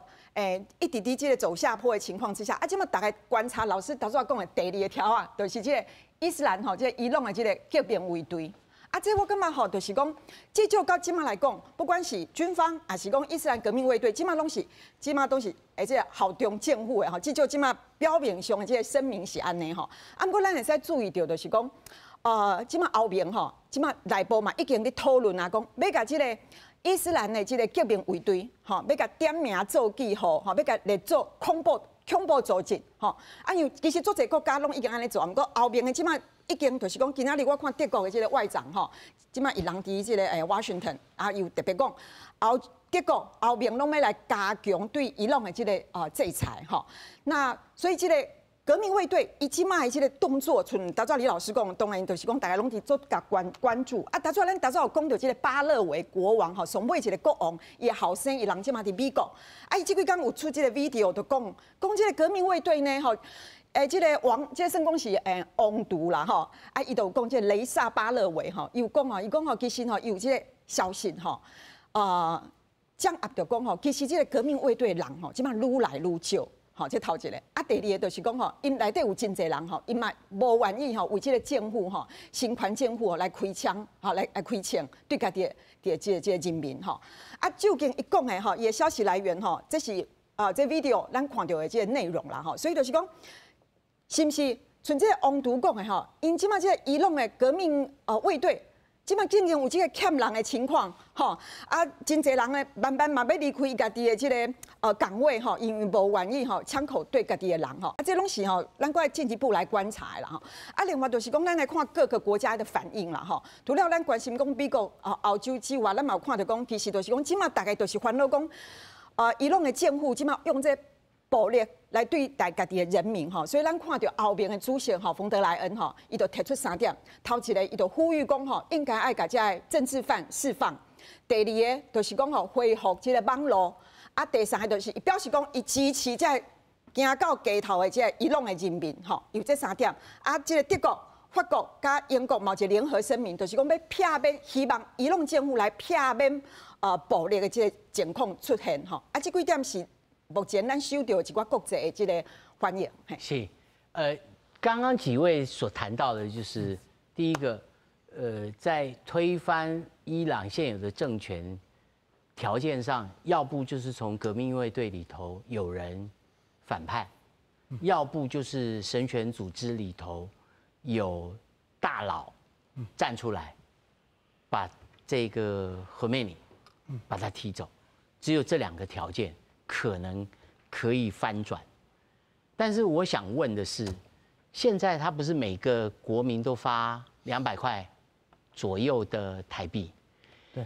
一直伫这个走下坡的情况之下，啊，即摆大概观察老师达叔讲的第二个条啊，就是这个伊斯兰吼，这个伊朗的这个革命卫队。啊，这我感觉吼，就是讲，至少到今麦来讲，不管是军方还是讲伊斯兰革命卫队，今麦都是这个效忠政府的吼。至少今麦表面上的这个声明是安尼吼。啊，不过咱会使注意到，就是讲，今麦后面吼，今麦内部嘛已经伫讨论啊，讲要甲这个伊斯兰的这个革命卫队，吼，要甲点名做记号，吼，要甲列做恐怖组织，吼。啊，因为其实足侪国家拢已经安尼做，毋过后面的今麦。已经就是讲，今仔日我看德国的这个外长吼，即摆伊人伫这个Washington 啊，又特别讲，德国后面拢要来加强对伊朗的这个制裁吼。那所以这个革命卫队伊即摆的这个动作，像达早李老师讲，当然就是讲大家拢伫做甲关注啊。达早咱有讲到这个巴勒维国王吼，上尾一个国王，伊的后生伊人即摆伫美国，啊，伊即几工有出这个 video 就讲这个革命卫队呢吼。这个这个算讲是王族啦吼，啊，伊就讲这个雷萨巴勒维吼，伊有讲吼，伊讲吼，其实吼有这个消息吼，掌握着讲吼，其实这个革命卫队人吼，即摆愈来愈少，吼，这头一个。啊，第二个就是讲吼，因内底有真侪人吼，因嘛无愿意吼为这个政府吼，新权政府来开枪，吼来开枪对家己的这个人民吼。啊，究竟伊讲的吼，伊的消息来源吼，这是这 video 咱看到的这个内容啦吼，所以就是讲。是毋是像这个王图讲的吼？因即马这个伊朗的革命卫队，即马竟然有这个欠人的情况吼，啊，真侪人呢慢慢嘛要离开家己的这个岗位吼，因为无愿意吼枪口对家己的人吼，啊，这拢是吼，咱过来进一步来观察啦吼。啊，另外就是讲，咱来看各个国家的反应啦吼。除了咱关心讲美国、欧洲之外，咱嘛有看到讲，其实就是讲，即马大概就是烦恼讲，伊朗的政府即马用这暴力来对待家己的人民吼，所以咱看到后面的主席吼，冯德莱恩吼，伊就提出3点，头一个伊就呼吁讲吼，应该爱甲这政治犯释放；第二个就是讲吼，恢复这个网络；啊，第三个就是伊表示讲，伊支持这行到街头的这伊朗的人民吼，有这3点。啊，这个德国、法国加英国嘛，一个联合声明，就是讲要避免，希望伊朗政府来避免暴力的这个情况出现吼。啊，这几点是。目前咱收到一寡国际的这个欢迎。是，刚刚几位所谈到的，就是第一个，在推翻伊朗现有的政权条件上，要不就是从革命卫队里头有人反叛，要不就是神权组织里头有大佬站出来，把这个侯梅尼把他踢走，只有这2个条件。可能可以翻转，但是我想问的是，现在他不是每个国民都发200块左右的台币？对，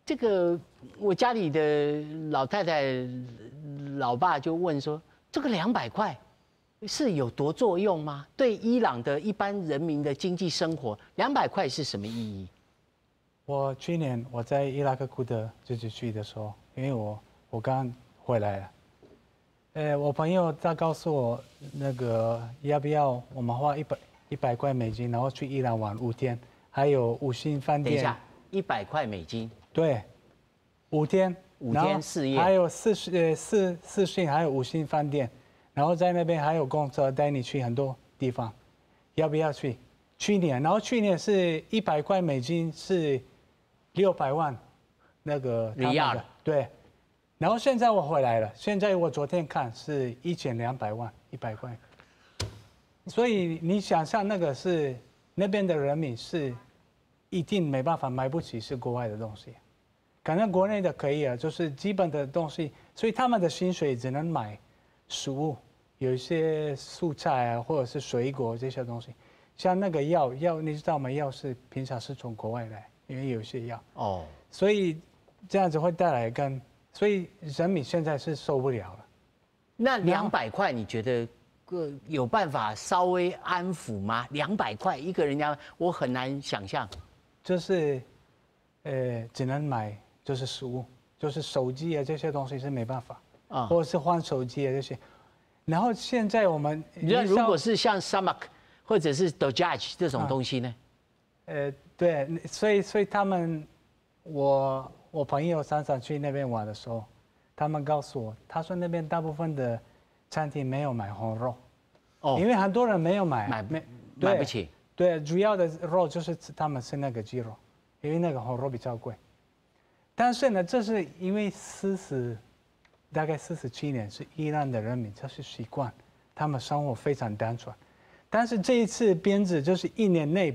这个我家里的老太太、老爸就问说，这个200块是有多作用吗？对伊朗的一般人民的经济生活，200块是什么意义？我去年我在伊拉克库德自己去的时候，因为我刚回来了，我朋友他告诉我那个要不要我们花100块美金，然后去伊朗玩5天，还有5星饭店。等一下，100块美金。对，5天，5天4夜，还有四星，还有5星饭店。然后在那边还有公车带你去很多地方，要不要去？去年，然后去年是100块美金是600万，那个里亚尔。对，然后现在我回来了，现在我昨天看是1200万，100块。所以你想象那个是那边的人民是一定没办法买不起是国外的东西，可能国内的可以啊，就是基本的东西，所以他们的薪水只能买食物，有一些蔬菜啊，或者是水果这些东西，像那个药，你知道吗？药是平常是从国外来，因为有一些药哦，所以这样子会带来所以人民现在是受不了了。那200块，你觉得有办法稍微安抚吗？200块一个人家，我很难想象。就是只能买就是食物，就是手机啊这些东西是没办法。或者是换手机啊这些，然后现在我们，如果是像 Samak 或者是 Dojaj 这种东西呢？对，所以他们，我朋友常常去那边玩的时候，他们告诉我，他说那边大部分的餐厅没有买红肉，因为很多人没有买不起。对，主要的肉就是他们是那个鸡肉，因为那个红肉比较贵。但是呢，这是因为大概47年是伊朗的人民，这是习惯，他们生活非常单纯。但是这一次编制就是1年内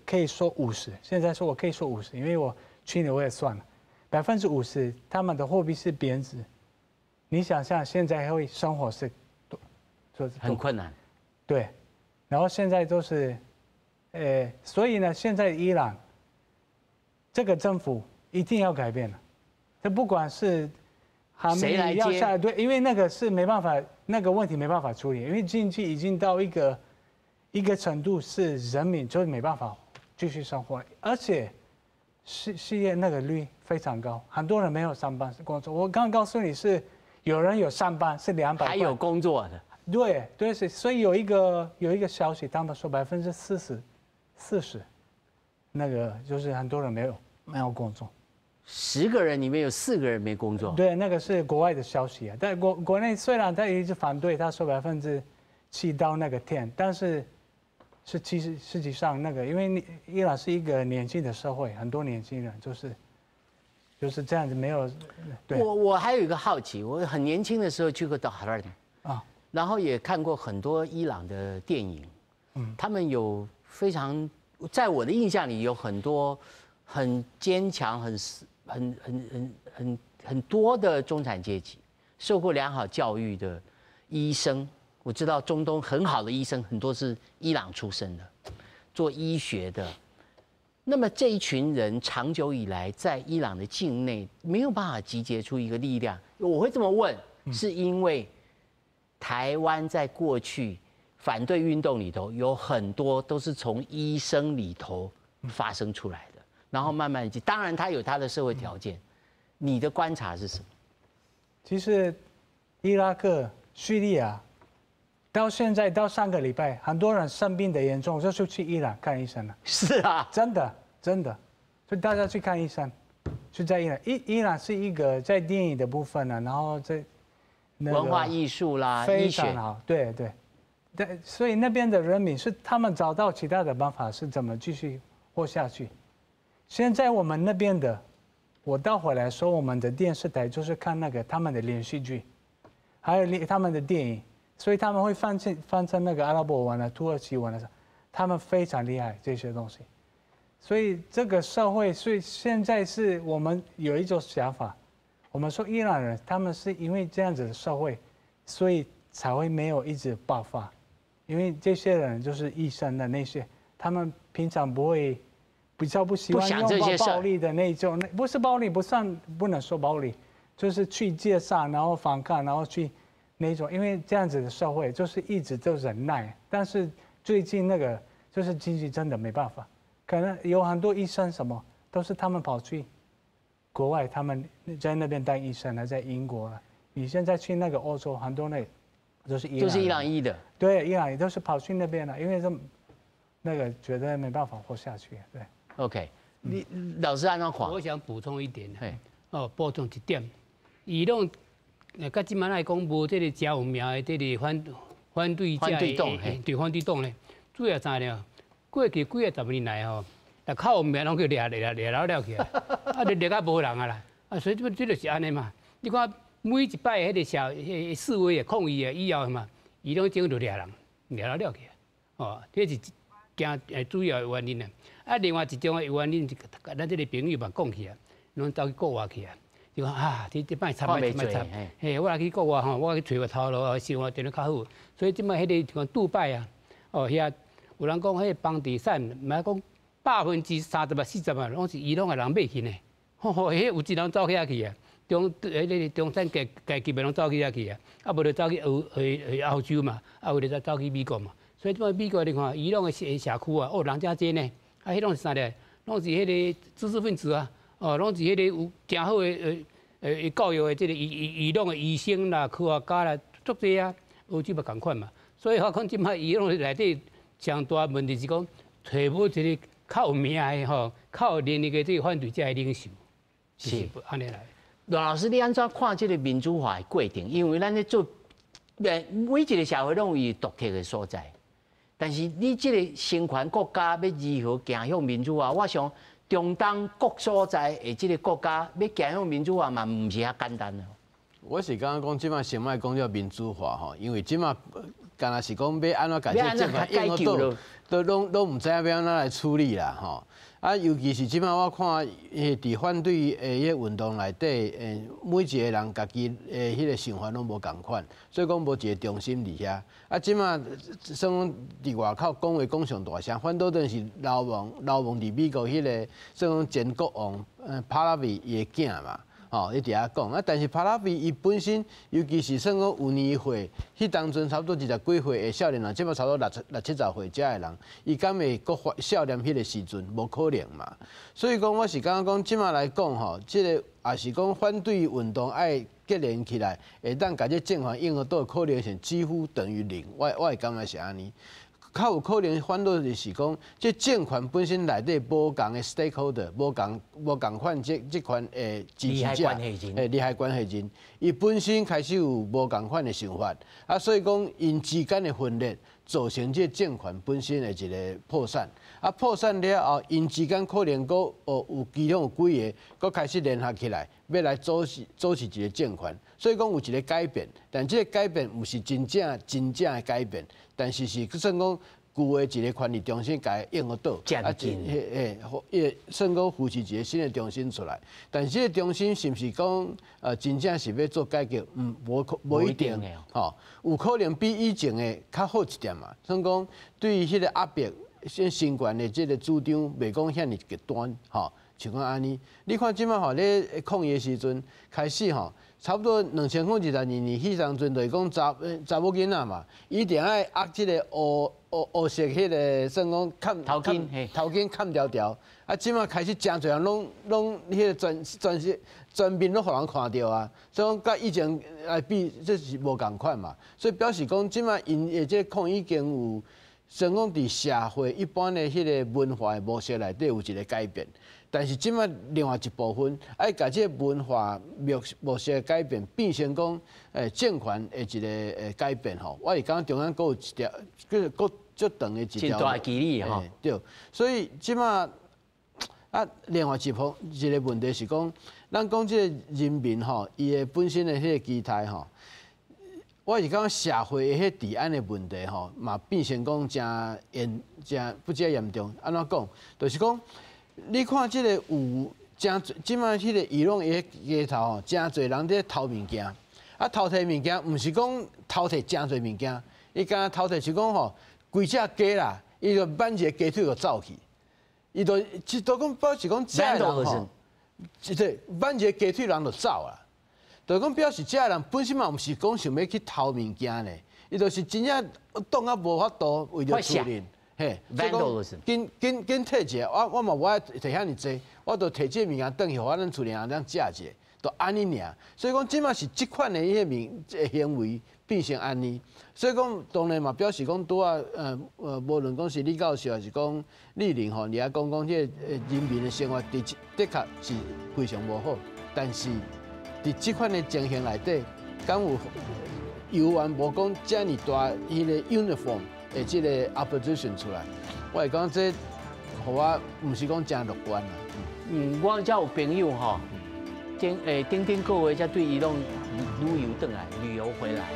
可以说50%，现在说我可以说50%，因为我去年我也算了，50%他们的货币是贬值。你想象现在会生活是很困难，对，然后现在都是，所以呢，现在伊朗这个政府一定要改变了，这不管是。谁来接？对，因为那个是没办法，那个问题没办法处理，因为经济已经到一个程度，是人民就没办法继续生活，而且失业那个率非常高，很多人没有上班工作。我刚告诉你是有人有上班是200块，还有工作的。对，所以有一个消息，他们说40%，那个就是很多人没有工作。10个人里面有4个人没工作。对，那个是国外的消息啊。但国内虽然他一直反对，他说7%到那个10%，但是实际上那个，因为伊朗是一个年轻的社会，很多年轻人就是这样子没有。对。我还有一个好奇，我很年轻的时候去过达尔啊，然后也看过很多伊朗的电影，他们有非常，在我的印象里有很多很坚强、很多的中产阶级，受过良好教育的医生。我知道中东很好的医生很多是伊朗出身的，做医学的。那么这一群人长久以来在伊朗的境内没有办法集结出一个力量。我会这么问，是因为台湾在过去反对运动里头有很多都是从医生里头发生出来的。然后慢慢，当然他有他的社会条件，你的观察是什么？其实，伊拉克、叙利亚，到现在到上个礼拜，很多人生病的严重，就是去伊朗看医生了。是啊，真的，所以大家去看医生，就在伊朗。伊朗是一个在电影的部分呢，然后在文化艺术啦，非常好，对，所以那边的人民是他们找到其他的办法，是怎么继续活下去。现在我们那边的，我倒回来说，我们的电视台就是看那个他们的连续剧，还有他们的电影，所以他们会翻成那个阿拉伯文啊、土耳其文的时候，他们非常厉害这些东西。所以这个社会，所以现在是我们有一种想法，我们说伊朗人他们是因为这样子的社会，所以才会没有一直爆发，因为这些人就是医生的那些，他们平常不会。比较不喜欢用暴力的那种，不是暴力，不能说暴力，就是去街上，然后反抗，然后去那种，因为这样子的社会就是一直都忍耐，但是最近那个就是经济真的没办法，可能有很多医生什么都是他们跑去国外，他们在那边当医生啊，在英国啊。你现在去那个欧洲，很多都是伊朗裔的，对，伊朗裔都是跑去那边了，因为那个觉得没办法活下去，对。OK， 你老师按怎看？我想补充一点，补充一点，伊拢甲即摆来讲无这个真有名的这个反对党，对反对党咧，主要啥呢？过去几个10年来吼，靠有名拢去掠了去，掠到无人啊啦，所以这就是安尼嘛。你看每一摆迄个示威的抗议的以后嘛，伊拢整就掠了去，这是惊主要的原因啊。另外一种的原因，咱这个朋友嘛讲起啊，拢走去国外去啊。就讲这摆惨，嘿，我来去国外吼，我去找个头路，生活变得较好。所以即摆迄个像杜拜啊，遐有人讲迄个房地产，唔系讲30%、40%啊，拢是伊朗的人买起呢。迄有一人走去遐去啊，中产阶级的拢走去遐去啊，无就走去欧洲嘛，有就走去美国嘛。所以即摆美国你看，伊朗的社区啊，人真济呢，迄拢是啥咧？拢是迄个知识分子啊。拢是迄个有真好的教育的这个伊朗的医生啦、科学家啦，足济啊，欧洲嘛共款嘛。所以我讲即摆伊朗内底上大问题是讲找无一个较有名的吼、较有能力的这个反对者的领袖，是安尼来。罗老师，你安怎看这个民主化的过程？因为咱咧做每一个社会拢有独特的所在，但是你这个成全国家要如何走向民主化？我想。中东各所在的这个国家要走向民主化嘛，唔是遐简单的。我是刚刚讲，即摆先莫讲叫民主化吼，因为即摆干那是讲要安怎解决政权应用都拢唔知影要安怎来处理啦吼。尤其是即摆我看伫反对迄运动内底，每一个人家己迄个想法拢无共款，所以讲无一个中心伫遐。即摆算讲伫外口讲话讲上大声，反倒等是流亡伫美国迄个算讲前国王帕拉维伊的囝嘛。伊伫遐讲但是帕拉维伊本身，尤其是算讲有年岁，迄当阵差不多20几岁的少年人，即摆差不多60、70岁遮的人，伊敢会搁少年迄个时阵，无可能嘛。所以讲，我是感觉讲，即摆来讲吼，即个也是讲反对运动爱结连起来，会当甲这政权应用到的可能性几乎等于0。我会感觉是安尼。较有可能反倒就是讲，这政权本身内底无共的 stakeholder， 无共款这款支持者，利害关系人，伊本身开始有无共款的想法，所以讲因之间的分裂，造成这政权本身的一个破散。破散了后，因之间可能有其中有几个，搁开始联合起来，要来组织一个政权。所以讲有一个改变，但这个改变不是真正的改变。但是算讲旧的一个权力中心，甲伊用得到，算讲扶持一个新的中心出来。但是这个中心是不是讲真正是要做改革？无一定吼，有可能比以前的较好一点嘛。算讲对于迄个压迫新冠的这个主张，袂讲遐尼极端吼。像讲安尼，你看即摆吼咧抗议的时阵开始吼。差不多2022年，迄当阵就是讲查某囡仔嘛，伊定爱压即个黑色迄个算讲头巾砍条条。即摆开始真侪人拢迄个全面拢互人看到啊，所以讲甲以前来比，这是无共款嘛。所以表示讲，即摆因的这抗议已经有，算讲伫社会一般的迄个文化的模式内底有一个改变。但是即摆另外一部分，爱甲这文化模式的改变，变成讲政权的一个改变吼。我是讲中央阁有一条，阁足长的一条。真大距离吼。对，所以即摆另外一个问题是讲，咱讲这个人民吼，伊的本身的迄个期待吼，我是讲社会的迄治安的问题吼，嘛变成讲真不只严重。安怎讲？就是讲。你看这个有即摆迄个伊朗的街头吼，真侪人在偷物件，偷摕物件，毋是讲偷摕真侪物件，伊敢偷摕是讲吼，规只鸡啦，伊就挽一个鸡腿就走去，伊都讲表示讲这人吼，对，挽一个鸡腿人就走啦。就是讲表示这个人本身嘛，毋是讲想要去偷物件咧，伊就是真正当啊无法度为着处理，嘿，所以讲紧摕一个，我嘛无爱摕遐尼济，我都摕这物件转去，互咱厝里人当食一个，都安尼尔。所以讲即马是即款的迄个行为变成安尼，所以讲当然嘛表示讲拄啊无论讲是李教授还是讲李玲吼，你啊讲这人民的生活的确是非常无好，但是伫即款的情形内底，敢有有完无讲遮尔大迄个 uniform 的即个 opposition 出来？我会讲这，互我毋是讲真乐观啦。我才有朋友吼，顶个月才对伊拢旅游回来。